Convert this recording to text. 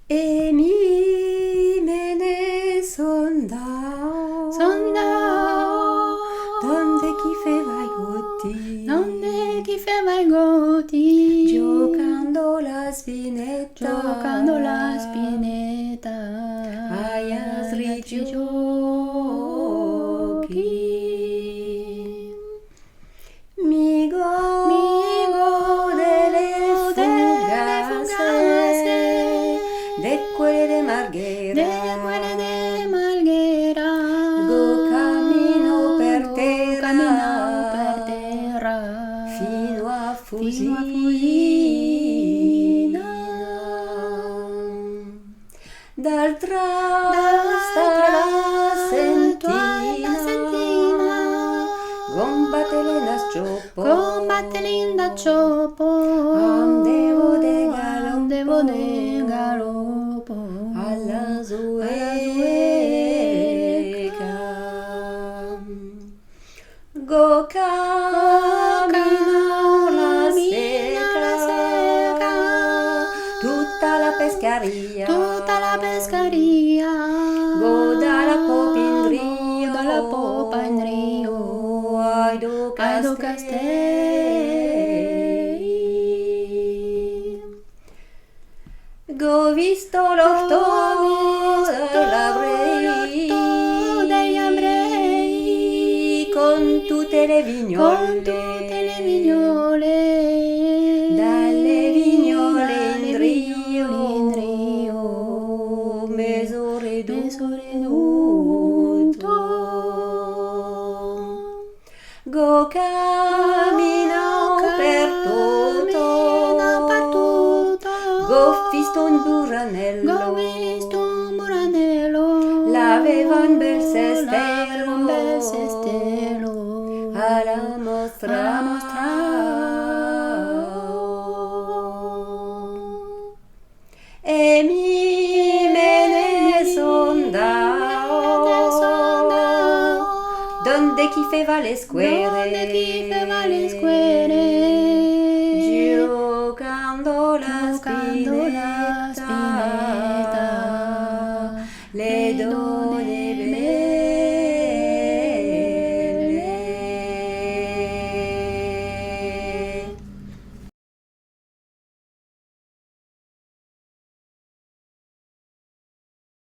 E mi me ne Sondao, donde chi feva i gotti, donde chi ferma i goti, giocando la spinetta, giocando la spinetta, ai altri giochi. Mi gode le fugase, de quelle de Marghera, de quelle de Marghera, go cammino per terra, cammino per terra, fino a Fusina. D'altra sentina, combattele na sciopo, combatte linda ciopo, andevo de galoppo, alla zueca. Go cammino la seca, tutta la pescaria, tutta la pescaria, go dalla popa in dalla popa in rio, ai do castelli. Go visto l'orto degli abrei, con tutte le vignole, con tutte le vignole, dalle vignole in in rio, mesore Mesoreduto. go cammino per tutto, go visto un buranello, Go visto un buranello, l'aveva un bel l'aveva un bel sestello, sestello, alla mostra. E mi me ne sondao, donde chi feva le donde chi feva le square,